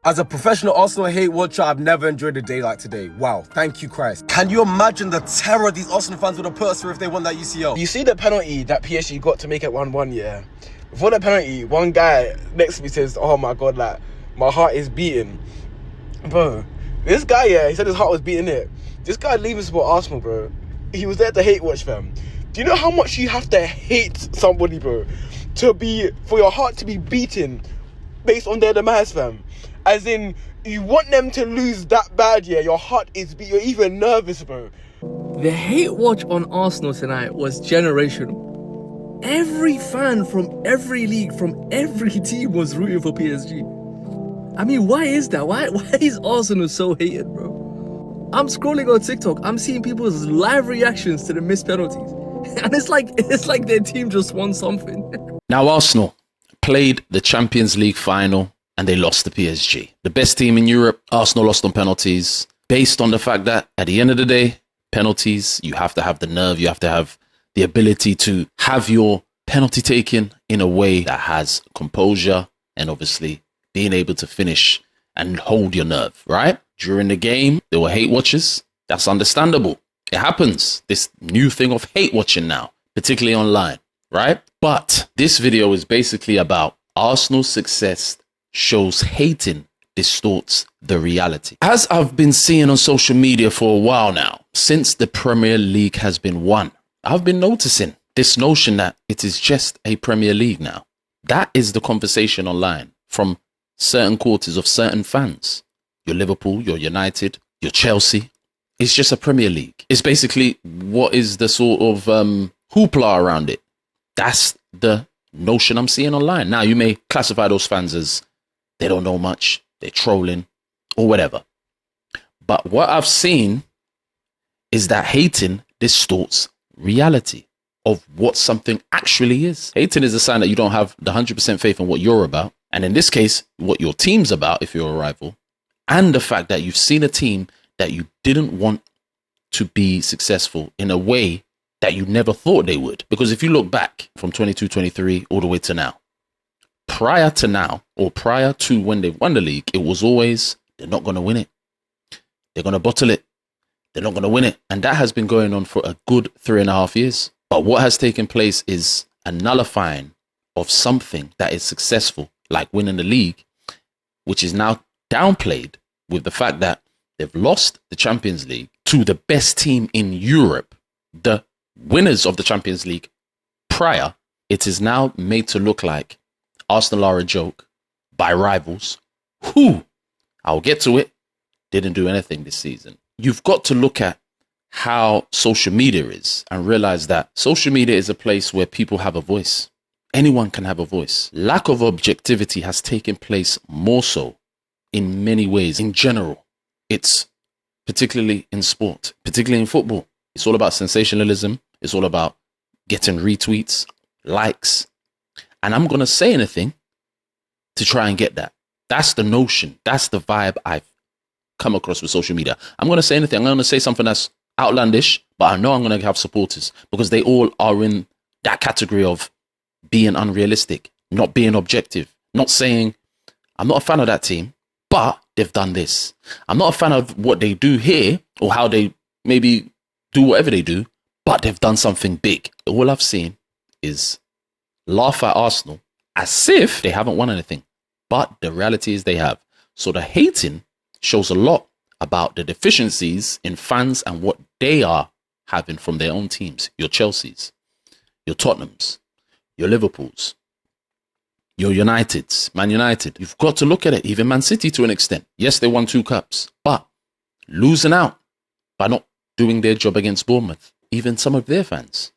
As a professional Arsenal hate watcher, I've never enjoyed a day like today. Wow, thank you, Christ. Can you imagine the terror these Arsenal fans would have put us through if they won that UCL? You see the penalty that PSG got to make it 1-1, yeah? Before the penalty, one guy next to me says, oh my God, like, my heart is beating. Bro, this guy, yeah, he said his heart was beating it. This guy leaving support Arsenal, bro. He was there to hate watch, fam. Do you know how much you have to hate somebody, bro, for your heart to be beaten based on their demise, fam? As in, you want them to lose that bad, yeah? Your heart is beating. You're even nervous, bro. The hate watch on Arsenal tonight was generational. Every fan from every league, from every team was rooting for PSG. I mean, why is that? Why is Arsenal so hated, bro? I'm scrolling on TikTok. I'm seeing people's live reactions to the missed penalties. And it's like their team just won something. Now, Arsenal played the Champions League final and they lost to PSG. The best team in Europe, Arsenal lost on penalties based on the fact that at the end of the day, penalties, you have to have the nerve, you have to have the ability to have your penalty taken in a way that has composure and obviously being able to finish and hold your nerve, right? During the game, there were hate watchers. That's understandable. It happens. This new thing of hate watching now, particularly online, right? But this video is basically about Arsenal's success shows hating distorts the reality. As I've been seeing on social media for a while now, since the Premier League has been won, I've been noticing this notion that it is just a Premier League now. That is the conversation online from certain quarters of certain fans. Your Liverpool, your United, your Chelsea. It's just a Premier League. It's basically what is the sort of hoopla around it. That's the notion I'm seeing online. Now, you may classify those fans as they don't know much, they're trolling, or whatever. But what I've seen is that hating distorts reality of what something actually is. Hating is a sign that you don't have the 100% faith in what you're about. And in this case, what your team's about, if you're a rival, and the fact that you've seen a team that you didn't want to be successful in a way that you never thought they would. Because if you look back from 22-23 all the way to now, prior to now, or prior to when they won the league, it was always, they're not going to win it. They're going to bottle it. They're not going to win it. And that has been going on for a good 3.5 years. But what has taken place is a nullifying of something that is successful, like winning the league, which is now downplayed with the fact that they've lost the Champions League to the best team in Europe, the winners of the Champions League prior. It is now made to look like Arsenal are a joke by rivals who, I'll get to it, didn't do anything this season. You've got to look at how social media is and realize that social media is a place where people have a voice. Anyone can have a voice. Lack of objectivity has taken place more so in many ways. In general, it's particularly in sport, particularly in football. It's all about sensationalism. It's all about getting retweets, likes. And I'm going to say anything to try and get that. That's the notion. That's the vibe I've come across with social media. I'm going to say anything. I'm going to say something that's outlandish, but I know I'm going to have supporters because they all are in that category of being unrealistic, not being objective, not saying, I'm not a fan of that team, but they've done this. I'm not a fan of what they do here or how they maybe do whatever they do, but they've done something big. All I've seen is laugh at Arsenal as if they haven't won anything, but the reality is they have. So the hating shows a lot about the deficiencies in fans and what they are having from their own teams. Your Chelseas, your Tottenhams, your Liverpools, your Uniteds, Man United. You've got to look at it. Even Man City to an extent. Yes, they won 2 cups, but losing out by not doing their job against Bournemouth. Even some of their fans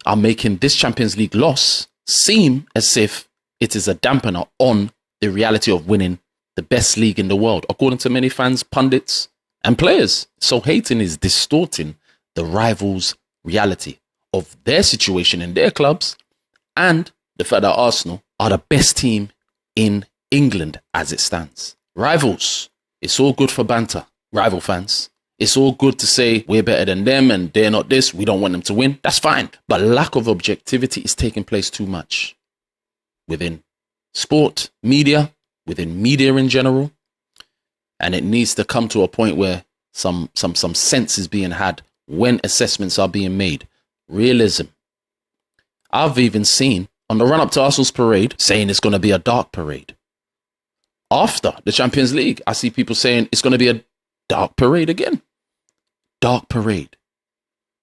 are making this Champions League loss seem as if it is a dampener on the reality of winning the best league in the world, according to many fans, pundits, and players. So hating is distorting the rivals' reality of their situation in their clubs and the fact that Arsenal are the best team in England as it stands. Rivals, it's all good for banter, rival fans. It's all good to say we're better than them and they're not this, we don't want them to win. That's fine. But lack of objectivity is taking place too much within sport, media, within media in general, And it needs to come to a point where some sense is being had when assessments are being made. Realism. I've even seen on the run up to Arsenal's parade saying it's going to be a dark parade. After the Champions League, I see people saying it's going to be a dark parade again. Dark parade.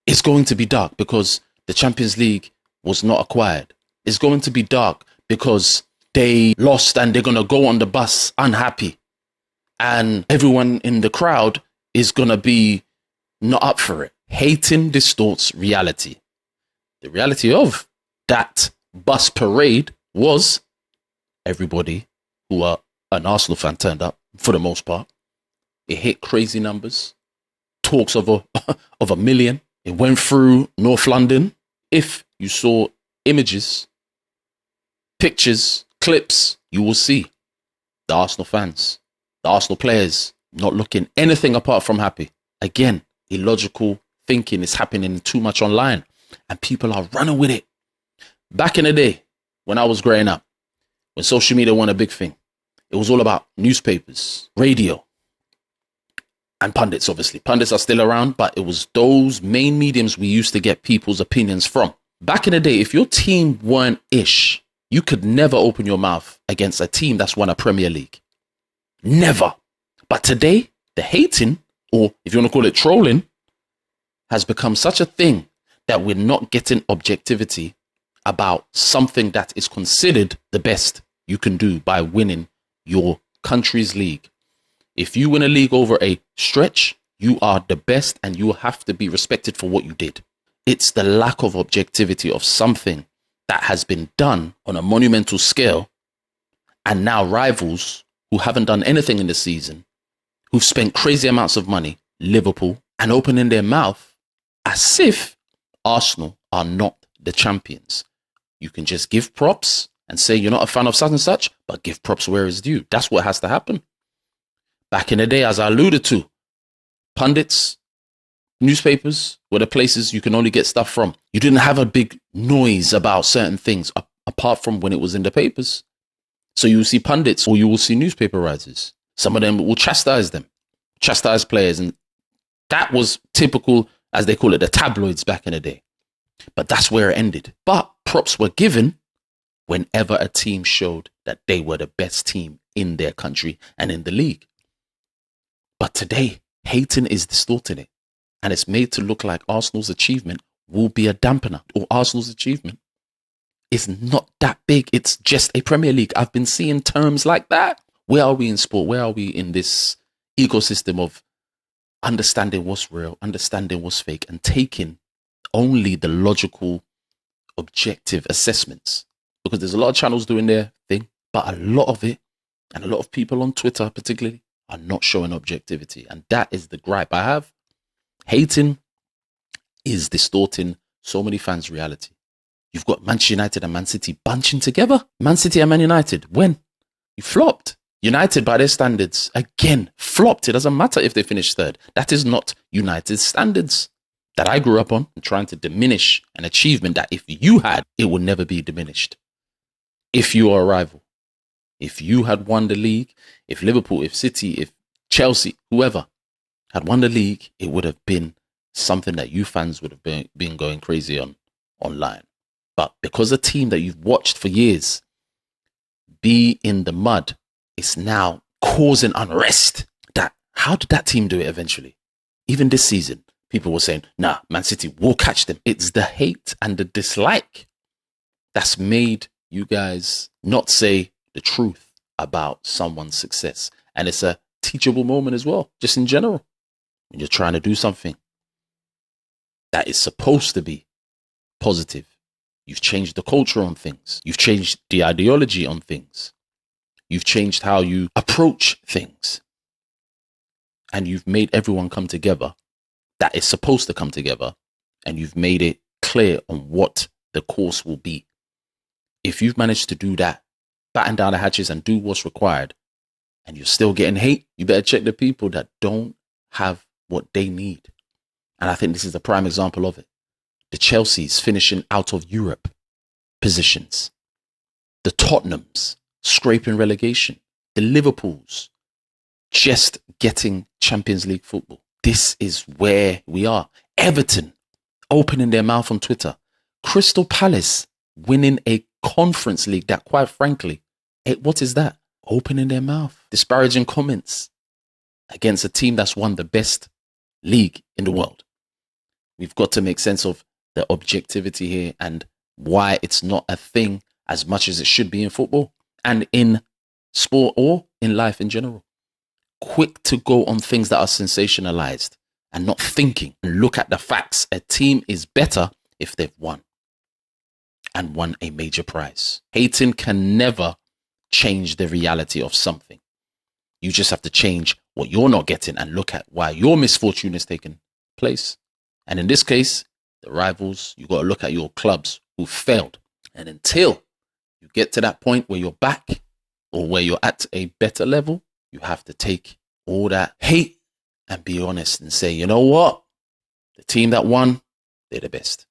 It's going to be dark because the Champions League was not acquired. It's going to be dark because they lost and they're going to go on the bus unhappy. And everyone in the crowd is going to be not up for it. Hating distorts reality. The reality of that bus parade was everybody who are an Arsenal fan turned up for the most part. It hit crazy numbers. Talks of a million. It went through North London. If you saw images, pictures, clips, you will see the Arsenal fans, the Arsenal players not looking anything apart from happy. Again, illogical thinking is happening too much online and people are running with it. Back in the day, when I was growing up, when social media wasn't a big thing, it was all about newspapers, radio, and pundits, obviously. Pundits are still around, but it was those main mediums we used to get people's opinions from. Back in the day, if your team weren't ish, you could never open your mouth against a team that's won a Premier League. Never. But today, the hating, or if you want to call it trolling, has become such a thing that we're not getting objectivity about something that is considered the best you can do by winning your country's league. If you win a league over a stretch, you are the best and you have to be respected for what you did. It's the lack of objectivity of something that has been done on a monumental scale, and now rivals who haven't done anything in the season, who've spent crazy amounts of money, Liverpool, and opening their mouth as if Arsenal are not the champions. You can just give props and say you're not a fan of such and such, but give props where it's due. That's what has to happen. Back in the day, as I alluded to, pundits, newspapers were the places you can only get stuff from. You didn't have a big noise about certain things apart from when it was in the papers. So you will see pundits or you will see newspaper writers. Some of them will chastise them, chastise players. And that was typical, as they call it, the tabloids back in the day. But that's where it ended. But props were given whenever a team showed that they were the best team in their country and in the league. But today, hating is distorting it. And it's made to look like Arsenal's achievement will be a dampener, or Arsenal's achievement is not that big. It's just a Premier League. I've been seeing terms like that. Where are we in sport? Where are we in this ecosystem of understanding what's real, understanding what's fake, and taking only the logical, objective assessments? Because there's a lot of channels doing their thing, but a lot of it, and a lot of people on Twitter particularly, are not showing objectivity. And that is the gripe I have. Hating is distorting so many fans' reality. You've got Manchester United and Man City bunching together. Man City and Man United, when? You flopped. United, by their standards, again, flopped. It doesn't matter if they finish third. That is not United's standards that I grew up on, and trying to diminish an achievement that if you had, it would never be diminished. If you are a rival, if you had won the league, if Liverpool, if City, if Chelsea, whoever had won the league, it would have been something that you fans would have been going crazy on online. But because a team that you've watched for years be in the mud, it's now causing unrest. How did that team do it eventually? Even this season, people were saying, nah, Man City will catch them. It's the hate and the dislike that's made you guys not say the truth about someone's success. And it's a teachable moment as well, just in general. When you're trying to do something that is supposed to be positive, you've changed the culture on things. You've changed the ideology on things. You've changed how you approach things. And you've made everyone come together that is supposed to come together. And you've made it clear on what the course will be. If you've managed to do that, batten down the hatches and do what's required, and you're still getting hate, you better check the people that don't have what they need. And I think this is the prime example of it. The Chelsea's finishing out of Europe positions. The Tottenham's scraping relegation. The Liverpool's just getting Champions League football. This is where we are. Everton opening their mouth on Twitter. Crystal Palace winning a Conference League that, quite frankly, what is that? Opening their mouth. Disparaging comments against a team that's won the best league in the world. We've got to make sense of the objectivity here and why it's not a thing as much as it should be in football and in sport or in life in general. Quick to go on things that are sensationalized and not thinking and look at the facts. A team is better if they've won and won a major prize. Hating can never change the reality of something. You just have to change what you're not getting and look at why your misfortune has taken place. And in this case, the rivals, you got to look at your clubs who failed. And until you get to that point where you're back or where you're at a better level, you have to take all that hate and be honest and say, you know what? The team that won, they're the best.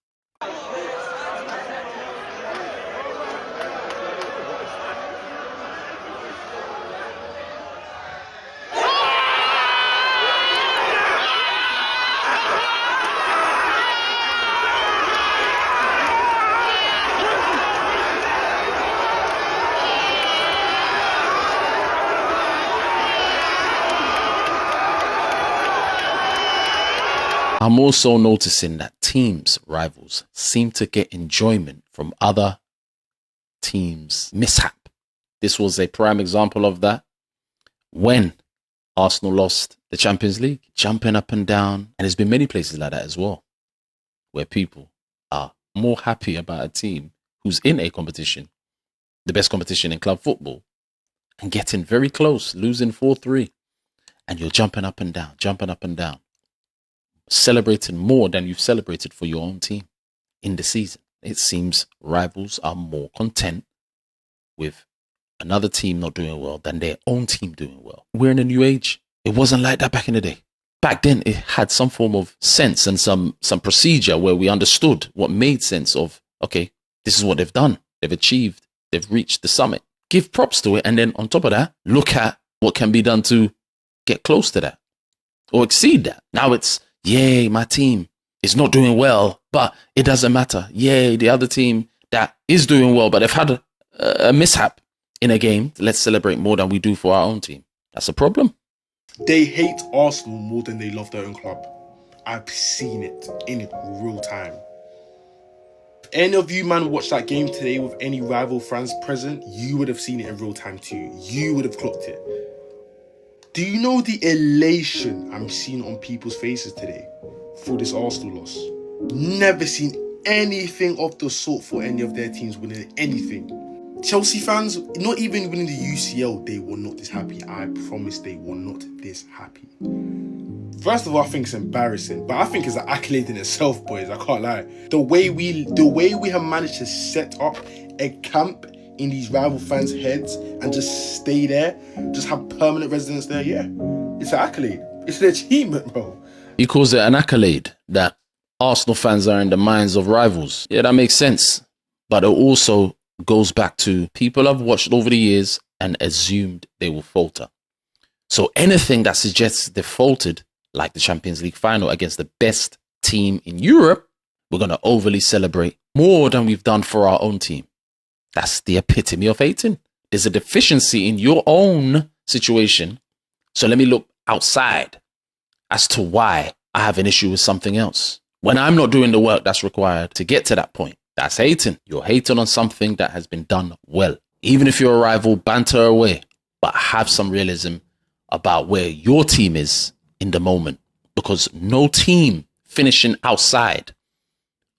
I'm also noticing that teams, rivals, seem to get enjoyment from other teams' mishap. This was a prime example of that when Arsenal lost the Champions League, jumping up and down. And there's been many places like that as well, where people are more happy about a team who's in a competition, the best competition in club football, and getting very close, losing 4-3. And you're jumping up and down. Celebrating more than you've celebrated for your own team in the season. It seems rivals are more content with another team not doing well than their own team doing well. We're in a new age. It wasn't like that back in the day. Back then, it had some form of sense and some procedure where we understood what made sense of, okay, this is what they've done. They've achieved. They've reached the summit. Give props to it. And then on top of that, look at what can be done to get close to that or exceed that. Now it's, yay, my team is not doing well, but it doesn't matter. Yay, the other team that is doing well, but they've had a mishap in a game. Let's celebrate more than we do for our own team. That's a problem. They hate Arsenal more than they love their own club. I've seen it in real time. If any of you man watched that game today with any rival fans present, you would have seen it in real time too. You would have clocked it. Do you know the elation I'm seeing on people's faces today for this Arsenal loss? Never seen anything of the sort for any of their teams winning anything. Chelsea fans, not even winning the UCL, they were not this happy. I promise they were not this happy. First of all, I think it's embarrassing, but I think it's an accolade in itself, boys. I can't lie. The way we have managed to set up a camp in these rival fans' heads and just stay there, just have permanent residence there, yeah. It's an accolade. It's an achievement, bro. He calls it an accolade that Arsenal fans are in the minds of rivals. Yeah, that makes sense. But it also goes back to people have watched over the years and assumed they will falter. So anything that suggests they faltered, like the Champions League final against the best team in Europe, we're going to overly celebrate more than we've done for our own team. That's the epitome of hating. There's a deficiency in your own situation. So let me look outside as to why I have an issue with something else. When I'm not doing the work that's required to get to that point, that's hating. You're hating on something that has been done well. Even if you're a rival, banter away, but have some realism about where your team is in the moment. Because no team finishing outside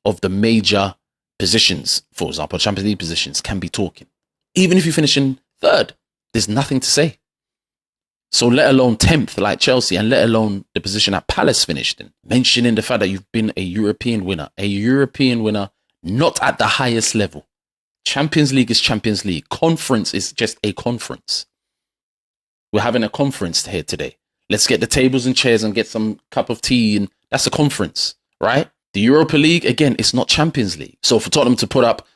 of the major positions, for example, Champions League positions, can be talking. Even if you finish in third, there's nothing to say. So let alone 10th like Chelsea, and let alone the position that Palace finished in. Mentioning the fact that you've been a European winner not at the highest level. Champions League is Champions League. Conference is just a conference. We're having a conference here today. Let's get the tables and chairs and get some cup of tea, and that's a conference, right? The Europa League, again, it's not Champions League. So for Tottenham to put up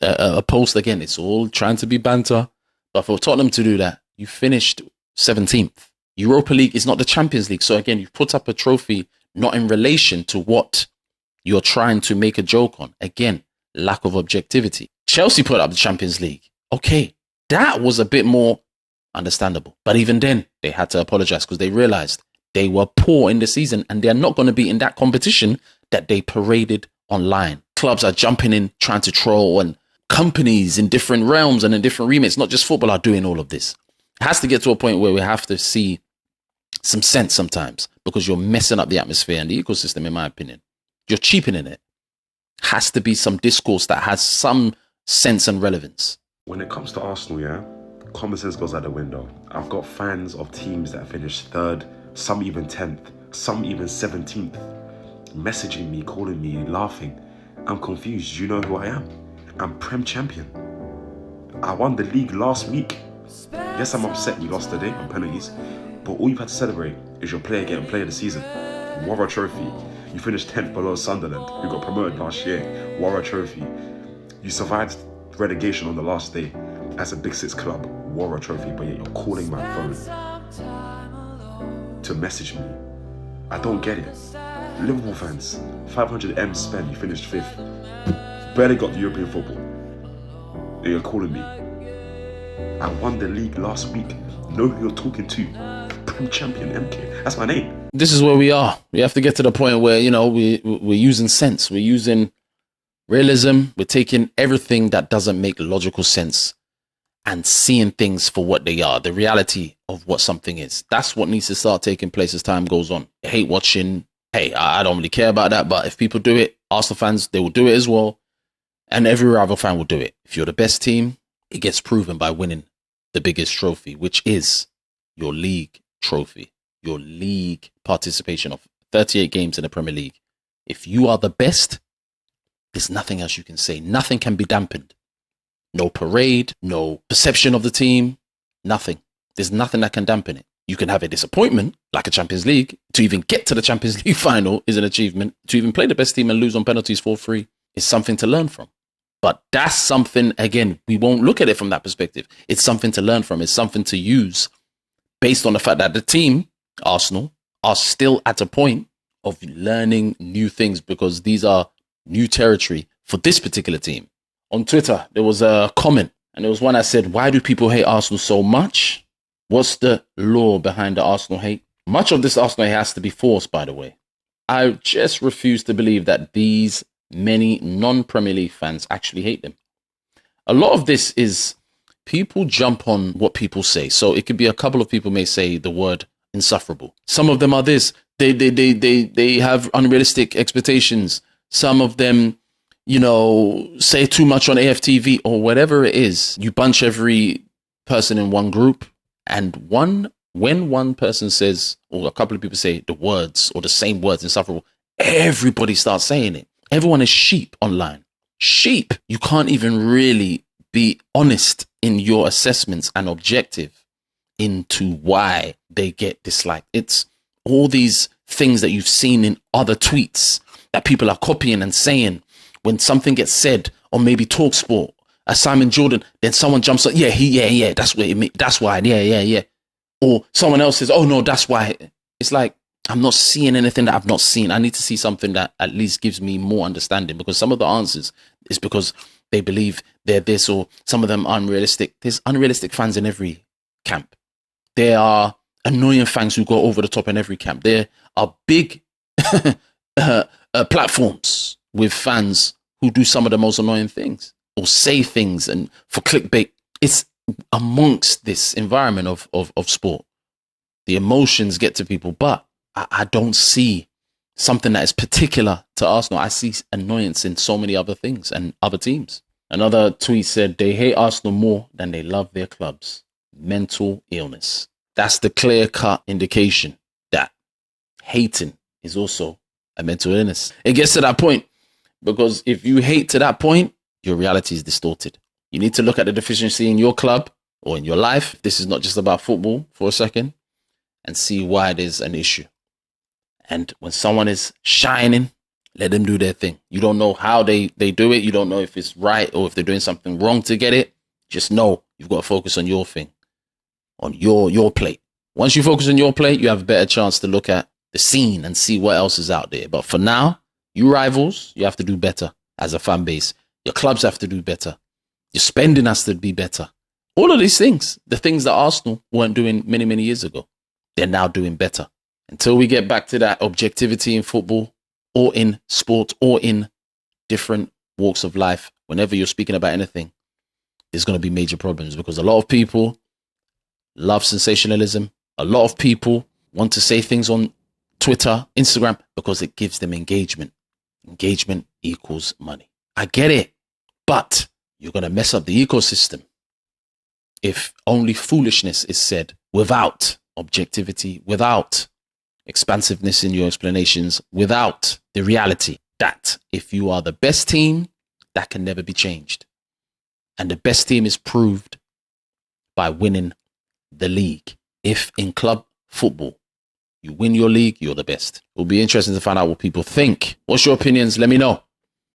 a post, again, it's all trying to be banter. But for Tottenham to do that, you finished 17th. Europa League is not the Champions League. So again, you've put up a trophy not in relation to what you're trying to make a joke on. Again, lack of objectivity. Chelsea put up the Champions League. Okay, that was a bit more understandable. But even then, they had to apologize because they realized they were poor in the season and they're not going to be in that competition that they paraded online. Clubs are jumping in, trying to troll, and companies in different realms and in different remits, not just football, are doing all of this. It has to get to a point where we have to see some sense sometimes, because you're messing up the atmosphere and the ecosystem, in my opinion. You're cheapening it. Has to be some discourse that has some sense and relevance. When it comes to Arsenal, yeah, common sense goes out the window. I've got fans of teams that finished 3rd, some even 10th, some even 17th, messaging me, calling me, laughing. I'm confused. You know who I am? I'm Prem champion. I won the league last week. Yes, I'm upset we lost today on penalties, but all you've had to celebrate is your player getting player of the season. Warra Trophy. You finished 10th below Sunderland, who got promoted last year. Warra Trophy. You survived relegation on the last day as a Big Six club. Warra Trophy, but yet you're calling my phone to message me. I don't get it. Liverpool fans, 500 M spent, you finished 5th. Barely got the European football. And you're calling me. I won the league last week. Know who you're talking to. Prem champion MK. That's my name. This is where we are. We have to get to the point where, you know, we're using sense. We're using realism. We're taking everything that doesn't make logical sense and seeing things for what they are, the reality of what something is. That's what needs to start taking place as time goes on. I hate watching. Hey, I don't really care about that, but if people do it, Arsenal fans, they will do it as well. And every rival fan will do it. If you're the best team, it gets proven by winning the biggest trophy, which is your league trophy, your league participation of 38 games in the Premier League. If you are the best, there's nothing else you can say. Nothing can be dampened. No parade, no perception of the team, nothing. There's nothing that can dampen it. You can have a disappointment, like a Champions League. To even get to the Champions League final is an achievement. To even play the best team and lose on penalties 4-3 is something to learn from. But that's something, again, we won't look at it from that perspective. It's something to learn from. It's something to use based on the fact that the team, Arsenal, are still at a point of learning new things, because these are new territory for this particular team. On Twitter, there was a comment, and there was one that said, why do people hate Arsenal so much? What's the lore behind the Arsenal hate? Much of this Arsenal hate has to be forced, by the way. I just refuse to believe that these many non-Premier League fans actually hate them. A lot of this is people jump on what people say. So it could be a couple of people may say the word insufferable. Some of them are this. They have unrealistic expectations. Some of them, you know, say too much on AFTV or whatever it is. You bunch every person in one group, and when one person says, or a couple of people say the words or the same words, insufferable, everybody starts saying it. Everyone is sheep online. Sheep. You can't even really be honest in your assessments and objective into why they get disliked. It's all these things that you've seen in other tweets that people are copying and saying. When something gets said on maybe TalkSport, Simon Jordan, then someone jumps up, yeah, that's what it means. That's why, yeah. Or someone else says, oh no, that's why. It's like, I'm not seeing anything that I've not seen. I need to see something that at least gives me more understanding, because some of the answers is because they believe they're this, or some of them are unrealistic. There's unrealistic fans in every camp. There are annoying fans who go over the top in every camp. There are big platforms with fans who do some of the most annoying things or say things and for clickbait. It's amongst this environment of sport. The emotions get to people, but I don't see something that is particular to Arsenal. I see annoyance in so many other things and other teams. Another tweet said they hate Arsenal more than they love their clubs. Mental illness. That's the clear-cut indication that hating is also a mental illness. It gets to that point because if you hate to that point, your reality is distorted. You need to look at the deficiency in your club or in your life. This is not just about football for a second, and see why there's an issue. And when someone is shining, let them do their thing. You don't know how they do it. You don't know if it's right or if they're doing something wrong to get it. Just know you've got to focus on your thing, on your plate. Once you focus on your play, you have a better chance to look at the scene and see what else is out there. But for now, you rivals, you have to do better as a fan base. Your clubs have to do better. Your spending has to be better. All of these things, the things that Arsenal weren't doing many, many years ago, they're now doing better. Until we get back to that objectivity in football or in sport or in different walks of life, whenever you're speaking about anything, there's going to be major problems because a lot of people love sensationalism. A lot of people want to say things on Twitter, Instagram, because it gives them engagement. Engagement equals money. I get it, but you're going to mess up the ecosystem if only foolishness is said without objectivity, without expansiveness in your explanations, without the reality that if you are the best team, that can never be changed. And the best team is proved by winning the league. If in club football, you win your league, you're the best. It'll be interesting to find out what people think. What's your opinions? Let me know.